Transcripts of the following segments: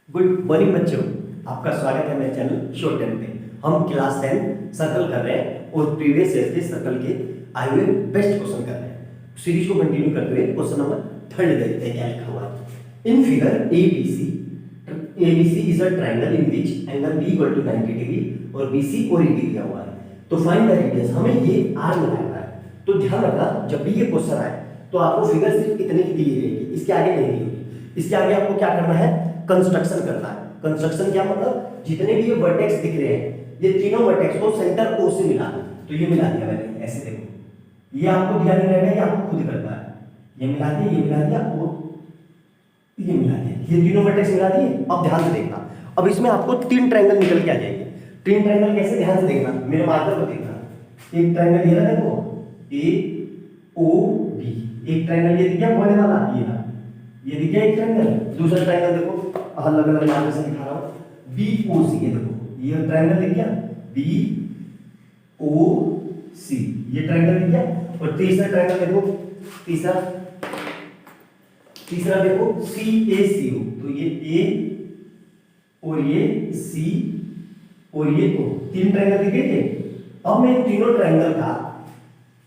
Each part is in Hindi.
गुड मॉर्निंग बच्चों, आपका स्वागत है मेरे चैनल शॉर्ट टाइम पे। हम क्लास 10 सर्कल कर रहे हैं और प्रीवियस ईयर के सर्कल के आए हुए बेस्ट क्वेश्चन कर रहे हैं। सीरीज को कंटिन्यू करते हुए क्वेश्चन नंबर 3 देखते हैं क्या लिखा हुआ है। In figure ABC is a triangle in which angle B equal to 90 degree और BC और AB दिया हुआ है। तो फाइंड द रेडियस, हमें ये R मिला है। तो ध्यान रखना, जब भी ये क्वेश्चन आए तो आपको फिगर सिर्फ इतने की दी रहेगी, इसके आगे नहीं दी होगी। इसके आगे आपको क्या करना है, कंस्ट्रक्शन करना है। कंस्ट्रक्शन क्या मतलब, जितने भी ये वर्टेक्स दिख रहे हैं, ये तीनों वर्टेक्स को सेंटर O से मिला दो। तो ये मिला दिया मैंने, ऐसे देखो, ये आपको ध्यान नहीं रहेगा, ये आपको खुद करना है। ये मिला दिया, ये मिला दिया और ये मिला दिया, ये तीनों वर्टेक्स मिला दिए। अब ध्यान से देखना, अब इसमें आपको तीन ट्रायंगल निकल के आ जाएंगे। तीन ट्रायंगल कैसे, ध्यान से देखना, मेरे मार्कर को देखना। एक ट्रायंगल ये रहा, देखो AOB, एक ट्रायंगल ये दिख गया बड़े वाला, ये दिख गया एक ट्रायंगल। दूसरा ट्रायंगल देखो, अलग अलग नाम से दिखा रहा हूं, BOC, ये देखो ये ट्रायंगल दिख गया BOC, ये ट्रायंगल दिख गया। और तीसरा ट्रायंगल देखो, तीसरा देखो CACO, तो ये A और ये C और ये O, तीन ट्रायंगल दिख गए। अब मैं तीनों ट्रायंगल का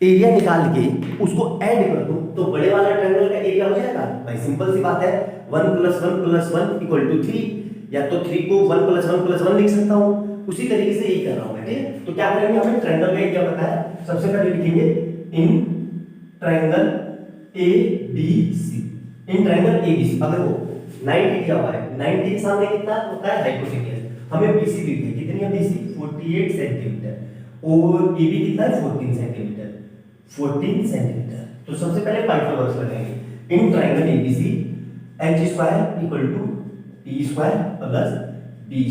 एरिया निकाल के उसको ऐड कर दूं तो बड़े वाला ट्रायंगल का एरिया हो जाएगा। भाई सिंपल सी बात है, 1 + 1 + 1 = 3, या तो 3 को 1 + 1 + 1 लिख सकता हूं। उसी तरीके से यही कर रहा हूं मैं, ठीक है। तो क्या करेंगे, हमें ट्रायंगल का एरिया पता है, सबसे पहले लिखेंगे इन triangle ABC, in triangle ABC। अगर वो 90 दिया हुआ है, 90 के सामने कितना होता है, हाइपोटेन्यूज। हमें BC दी है, कितनी है BC, 48 सेंटीमीटर, और AB कितना है, 14 सेंटीमीटर, 14 सेंटीमीटर। तो सबसे पहले पाइथागोरस लगाएंगे। इन triangle ABC h² = p² + b²।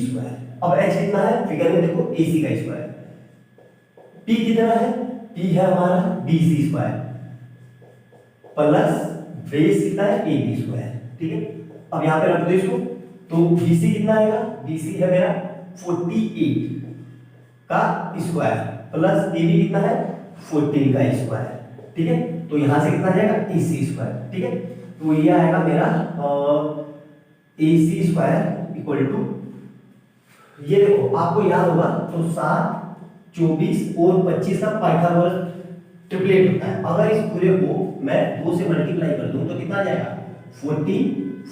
अब h कितना है, फिगर में देखो AC का स्क्वायर, p कितना है, p है हमारा BC² प्लस बेस कितना है, AB², ठीक है। अब यहां पे रख दो इसको, तो BC कितना आएगा, BC है मेरा 48 का स्क्वायर प्लस AB कितना है, 14 का स्क्वायर, ठीक है। तो यहां से कितना जाएगा, AC², ठीक है। तो ये आएगा मेरा AC² = ये देखो, आपको याद होगा तो 7, 24 और 25 का पाइथागोरस ट्रिपलेट होता है। अगर इस पूरे को मैं 2 से मल्टीप्लाई कर दूं तो कितना आ जाएगा, 40,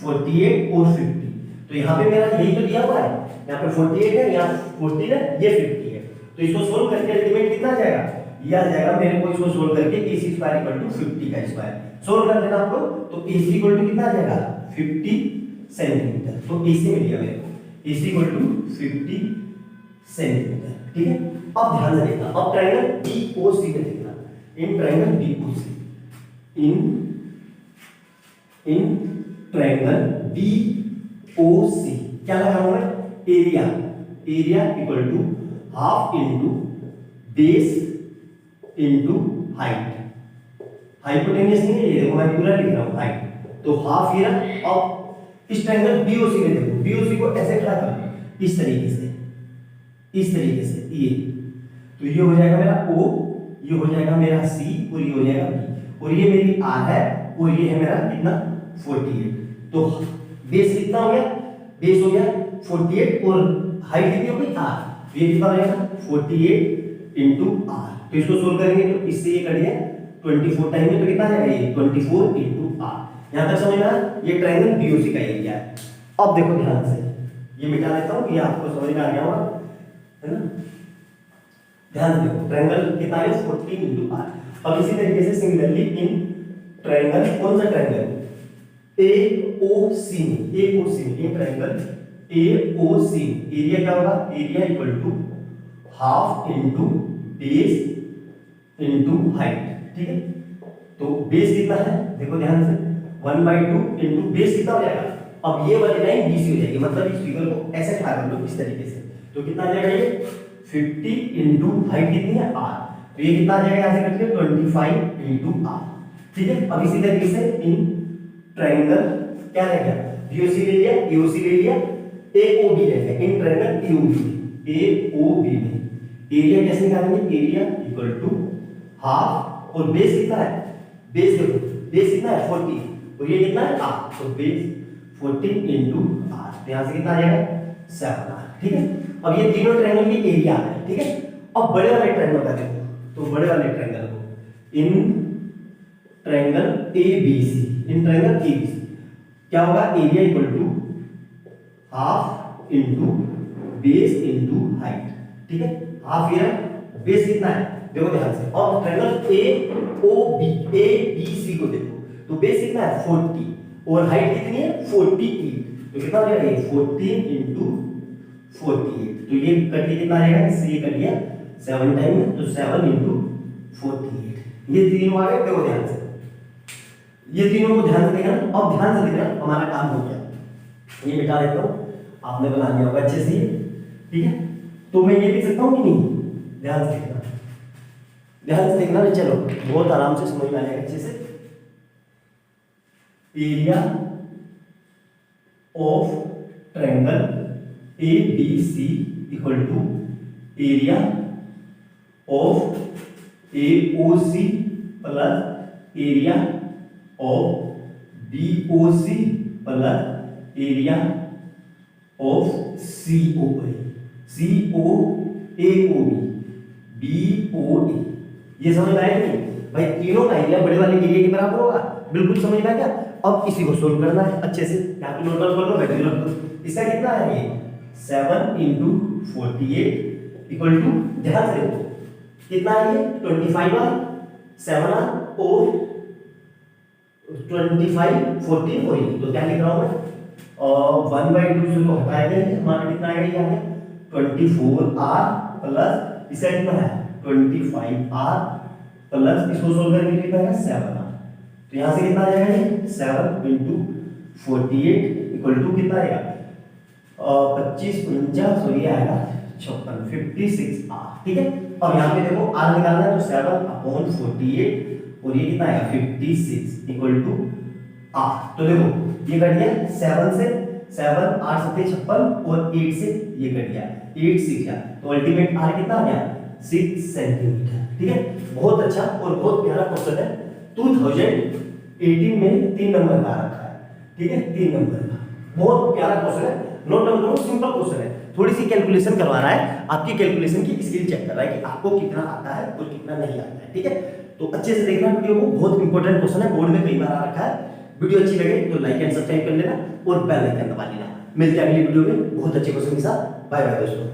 48 और 50। तो यहाँ पे मेरा यही तो दिया हुआ है, यहाँ पे 48 है, यहाँ 14 है, ये 50 है। तो इसको सोल्व करके अल्टीमेट कितना आ जाएगा, ये आ जाएगा मेरे को, इसको सोल्व करके AC² = 50 का स्क्वायर सोल्व कर देना आपको। तो AC = कितना आ जाएगा, 50 सेंटीमीटर। तो AC मिल गया मेरे को, AC = 50 सेंटीमीटर, ठीक है। अब ध्यान से देखना, अब ट्रायंगल BOC में देखना। In triangle BOC, in triangle BOC क्या लगा हूं मैं, area = half into base into height. Hypotenuse नहीं है ये, देखो मैं पूरा लिख रहा हूं हाइट, तो हाफ ये रहा। अब इस ट्रायंगल BOC में देखो, BOC को ऐसे खड़ा कर, इस तरीके से ये, तो ये हो जाएगा मेरा O, ये हो जाएगा मेरा C और ये हो जाएगा B, और ये मेरी R है और ये है मेरा कितना, 48। तो बेस कितना हो गया, बेस हो गया 48 और हाइट कितनी हो गई R, ये कितना हो जाएगा 48 × R। तो इसको सोल्व करेंगे तो इससे ये कट गया 24 टाइम में, तो कितना आ जाएगा ये 24 × R। यहां तक समझ में आया, ये ट्रायंगल BOC का एरिया है। अब देखो ध्यान से, ये मिटा देता हूं, ये आपको समझ में आ गया होगा, है ना। ध्यान से देखो, ट्रायंगल कितना है, 14 × R। अब इसी तरीके से सिमिलरली इन ट्रायंगल, कौन सा ट्रायंगल, AOC में, ये ट्रायंगल AOC एरिया क्या होगा, area = half into base into height, ठीक है। तो बेस कितना है, देखो ध्यान से, 1/2 इनटू बेस कितना हो जाएगा। अब ये वाली लाइन BC हो जाएगी, मतलब इस फिगर को ऐसे खड़ा कर लो इस तरीके से, तो कितना आ जाएगा ये 50 × हाइट कितनी है R, तो ये कितना आ जाएगा, यहां से करके 25 × R, ठीक है। अब इसी तरीके से इन ट्रायंगल क्या रह गया, BOC ले लिया, AOC ले लिया, AOB ले लिया। इन ट्रायंगल AOB में एरिया कैसे निकालेंगे, एरिया = हाफ, और बेस कितना है, बेस देखो, बेस कितना है 40 और ये कितना है R, तो बेस 14 इंटू आर, तो यहाँ से कितना आ जाएगा 7r, ठीक है। अब ये तीनों ट्रायंगल की एरिया है, ठीक है। अब बड़े वाले ट्रायंगल का देखो, तो बड़े वाले ट्रायंगल को in triangle ABC, in triangle ABC क्या होगा, area equal to half into base into height, ठीक है। हाफ ये है, बेस कितना है देखो ध्यान से। और ट्रायंगल ABC को देखो, तो बेस कितना है 40 और हाइट कितनी है 48, तो कितना हो जाएगा 14 इंटू 48, तो ये कट के कितना आएगा, इससे ये कट गया 7 टाइम, तो 7 इंटू 48, ये तीनों आ गए। देखो ध्यान से, ये तीनों को ध्यान से देखना, और ध्यान से देखना, हमारा काम हो गया। ये मिटा देता हूं, आपने बना लिया होगा अच्छे से, ठीक है। तो मैं ये लिख सकता हूं कि नहीं, ध्यान से देखना, ध्यान से देखना। चलो बहुत आराम से समझ में आएगा अच्छे से। Area of triangle ABC equal to area of AOC plus area of BOC plus area of COA, BOA। ये समझ में आया नहीं भाई, तीनों का एरिया बड़े वाले एरिया के बराबर होगा, बिल्कुल समझ में आ गया। अब इसी को सोल्व करना है अच्छे से, यहाँ पे नोट डाउन कर लो, वैल्यू रख दो। इसका कितना है ये 7 इंटू 48 इक्वल टू, ध्यान से देखो कितना है ये 25r 7r और 25 14 और ये, तो क्या लिख रहा हूं मैं, 1/2 से तो हटाएंगे, हमारा कितना आएगा, ये आएगा 24r प्लस इसका कितना है 25r प्लस इसको सोल्व करके कितना है 7r, तो यहां से कितना आ जाएगा ये 7 इंटू 48 इक्वल टू कितना आएगा 25 49, सॉरी आएगा 56 56r, ठीक है। अब यहाँ पे देखो r निकालना है, तो 7/48 और ये कितना आएगा 56 इक्वल टू r, तो देखो ये कट गया 7 से 7 8 7 56 और 8 से ये कट गया 8 6 गया, तो अल्टीमेट r कितना आ गया 6 सेंटीमीटर, ठीक है। बहुत अच्छा और बहुत प्यारा क्वेश्चन है, 2018 में 3 नंबर का रखा है, ठीक है, 3 नंबर का बहुत प्यारा क्वेश्चन है। नोट डाउन करो, सिंपल क्वेश्चन है, थोड़ी सी कैलकुलेशन करवा रहा है, आपकी कैलकुलेशन की स्किल चेक कर रहा है कि आपको कितना आता है और कितना नहीं आता है, ठीक है। तो अच्छे से देखना वीडियो को, बहुत इंपॉर्टेंट क्वेश्चन है, बोर्ड में कई बार आ रखा है। वीडियो अच्छी लगे तो लाइक एंड सब्सक्राइब कर लेना और बेल आइकन दबा लेना। मिलते हैं अगली वीडियो में बहुत अच्छे क्वेश्चन के साथ। बाय बाय दोस्तों।